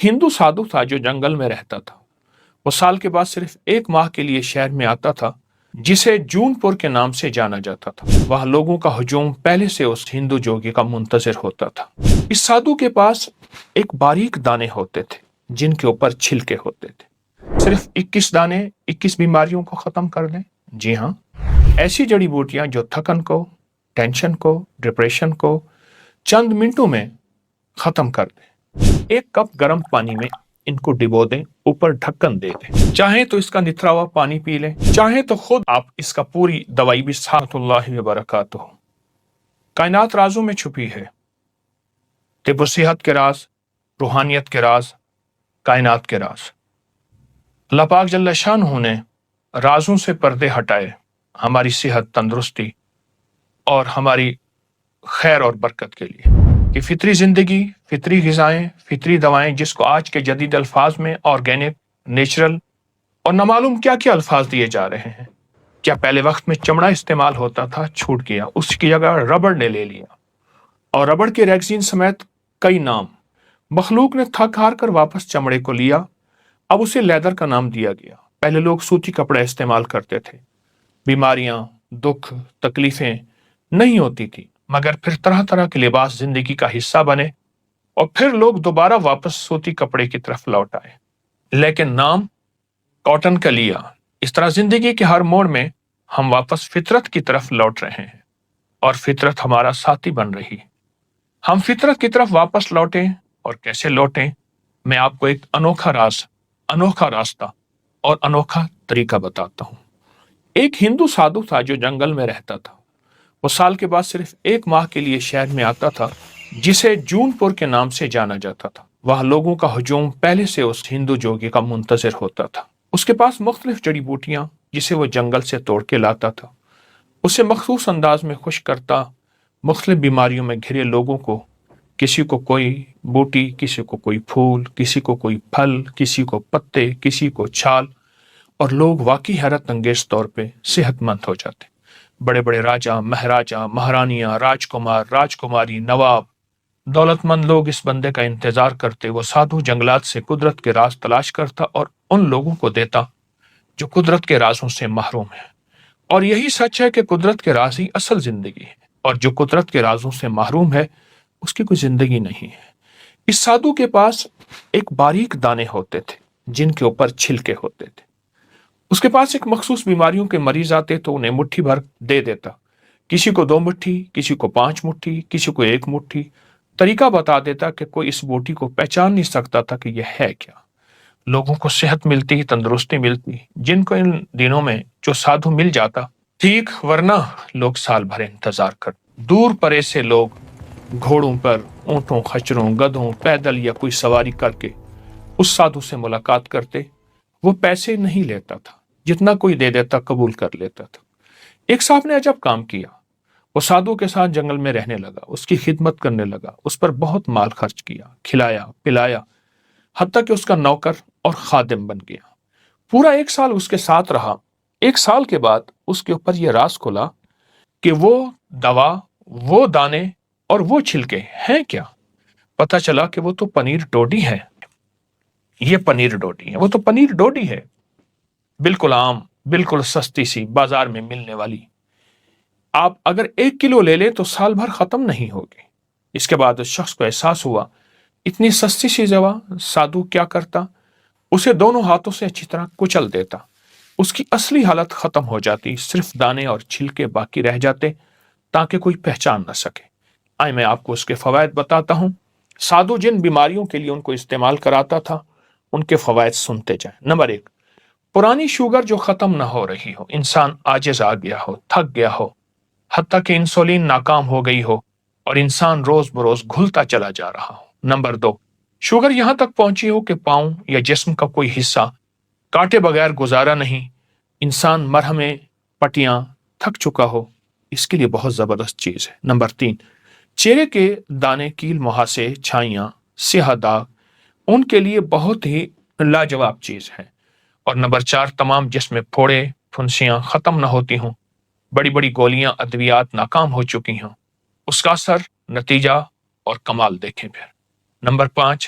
ہندو سادھو تھا جو جنگل میں رہتا تھا۔ وہ سال کے بعد صرف 1 ماہ کے لیے شہر میں آتا تھا جسے جون پور کے نام سے جانا جاتا تھا۔ وہاں لوگوں کا ہجوم پہلے سے اس ہندو جوگی کا منتظر ہوتا تھا۔ اس سادھو کے پاس ایک باریک دانے ہوتے تھے جن کے اوپر چھلکے ہوتے تھے۔ صرف 21 دانے 21 بیماریوں کو ختم کر دیں۔ جی ہاں، ایسی جڑی بوٹیاں جو تھکن کو، ٹینشن کو، ڈپریشن کو چند منٹوں میں ختم کر دیں۔ 1 کپ گرم پانی میں ان کو ڈبو دیں، اوپر ڈھکن دے دیں۔ چاہیں تو اس کا نترا ہوا پانی پی لیں، چاہیں تو خود آپ اس کا پوری دوائی بھی ساتھ اللہ وبرکاتہ۔ کائنات رازوں میں چھپی ہے۔ طب و صحت کے راز، روحانیت کے راز، کائنات کے راز۔ اللہ پاک جل شانہ نے رازوں سے پردے ہٹائے ہماری صحت، تندرستی اور ہماری خیر اور برکت کے لیے کہ فطری زندگی، فطری غذائیں، فطری دوائیں، جس کو آج کے جدید الفاظ میں آرگینک، نیچرل اور نہ معلوم کیا کیا الفاظ دیے جا رہے ہیں۔ کیا پہلے وقت میں چمڑا استعمال ہوتا تھا؟ چھوٹ گیا، اس کی جگہ ربڑ نے لے لیا، اور ربڑ کے ریگزین سمیت کئی نام مخلوق نے تھک ہار کر واپس چمڑے کو لیا۔ اب اسے لیدر کا نام دیا گیا۔ پہلے لوگ سوتی کپڑے استعمال کرتے تھے، بیماریاں، دکھ، تکلیفیں نہیں ہوتی تھی، مگر پھر طرح طرح کے لباس زندگی کا حصہ بنے اور پھر لوگ دوبارہ واپس سوتی کپڑے کی طرف لوٹ آئے، لیکن نام کاٹن کا لیا۔ اس طرح زندگی کے ہر موڑ میں ہم واپس فطرت کی طرف لوٹ رہے ہیں اور فطرت ہمارا ساتھی بن رہی ہے۔ ہم فطرت کی طرف واپس لوٹیں، اور کیسے لوٹیں، میں آپ کو ایک انوکھا راز، انوکھا راستہ اور انوکھا طریقہ بتاتا ہوں۔ ایک ہندو سادھو تھا جو جنگل میں رہتا تھا۔ وہ سال کے بعد صرف 1 ماہ کے لیے شہر میں آتا تھا جسے جون پور کے نام سے جانا جاتا تھا۔ وہاں لوگوں کا ہجوم پہلے سے اس ہندو جوگی کا منتظر ہوتا تھا۔ اس کے پاس مختلف جڑی بوٹیاں جسے وہ جنگل سے توڑ کے لاتا تھا، اسے مخصوص انداز میں خشک کرتا، مختلف بیماریوں میں گھرے لوگوں کو، کسی کو کوئی بوٹی، کسی کو کوئی پھول، کسی کو کوئی پھل، کسی کو پتے، کسی کو چھال، اور لوگ واقعی حیرت انگیز طور پہ صحت مند ہو جاتے۔ بڑے بڑے راجا، مہاراجا، مہارانیاں، راجکمار، راجکماری، نواب، دولت مند لوگ اس بندے کا انتظار کرتے۔ وہ سادھو جنگلات سے قدرت کے راز تلاش کرتا اور ان لوگوں کو دیتا جو قدرت کے رازوں سے محروم ہیں۔ اور یہی سچ ہے کہ قدرت کے راز ہی اصل زندگی ہے، اور جو قدرت کے رازوں سے محروم ہے اس کی کوئی زندگی نہیں ہے۔ اس سادھو کے پاس ایک باریک دانے ہوتے تھے جن کے اوپر چھلکے ہوتے تھے۔ اس کے پاس ایک مخصوص بیماریوں کے مریض آتے تو انہیں مٹھی بھر دے دیتا، کسی کو 2 مٹھی، کسی کو 5 مٹھی، کسی کو 1 مٹھی۔ طریقہ بتا دیتا کہ کوئی اس بوٹی کو پہچان نہیں سکتا تھا کہ یہ ہے کیا۔ لوگوں کو صحت ملتی، تندرستی ملتی، جن کو ان دنوں میں جو سادھو مل جاتا ٹھیک، ورنہ لوگ سال بھر انتظار کرتے۔ دور پرے سے لوگ گھوڑوں پر، اونٹوں، خچروں، گدھوں، پیدل یا کوئی سواری کر کے اس سادھو سے ملاقات کرتے۔ وہ پیسے نہیں لیتا تھا، جتنا کوئی دے دیتا قبول کر لیتا تھا۔ ایک صاحب نے عجب کام کیا، وہ سادھو کے ساتھ جنگل میں رہنے لگا، اس کی خدمت کرنے لگا، اس پر بہت مال خرچ کیا، کھلایا پلایا، حتیٰ کہ اس کا نوکر اور خادم بن گیا۔ پورا 1 سال اس کے ساتھ رہا۔ 1 سال کے بعد اس کے اوپر یہ راز کھلا کہ وہ دوا، وہ دانے اور وہ چھلکے ہیں کیا۔ پتہ چلا کہ وہ تو پنیر ڈوڈی ہے۔ یہ پنیر ڈوڈی ہے، وہ تو پنیر ڈوڈی ہے، بالکل عام، بالکل سستی سی بازار میں ملنے والی۔ آپ اگر 1 کلو لے لیں تو سال بھر ختم نہیں ہوگی۔ اس کے بعد اس شخص کو احساس ہوا اتنی سستی سی دوا۔ سادھو کیا کرتا، اسے دونوں ہاتھوں سے اچھی طرح کچل دیتا، اس کی اصلی حالت ختم ہو جاتی، صرف دانے اور چھلکے باقی رہ جاتے تاکہ کوئی پہچان نہ سکے۔ آئے میں آپ کو اس کے فوائد بتاتا ہوں۔ سادھو جن بیماریوں کے لیے ان کو استعمال کراتا تھا ان کے فوائد سنتے جائیں۔ نمبر 1، پرانی شوگر جو ختم نہ ہو رہی ہو، انسان عاجز آ گیا ہو، تھک گیا ہو، حتیٰ کہ انسولین ناکام ہو گئی ہو اور انسان روز بروز گھلتا چلا جا رہا ہو۔ نمبر 2، شوگر یہاں تک پہنچی ہو کہ پاؤں یا جسم کا کوئی حصہ کاٹے بغیر گزارا نہیں، انسان مرہمیں، پٹیاں تھک چکا ہو، اس کے لیے بہت زبردست چیز ہے۔ نمبر 3، چہرے کے دانے، کیل، مہاسے، چھائیاں، سیاہ داغ، ان کے لیے بہت ہی لاجواب چیز ہے۔ اور نمبر 4، تمام جسم میں پھوڑے، پھنسیاں ختم نہ ہوتی ہوں، بڑی بڑی گولیاں، ادویات ناکام ہو چکی ہوں، اس کا اثر، نتیجہ اور کمال دیکھیں پھر۔ نمبر 5،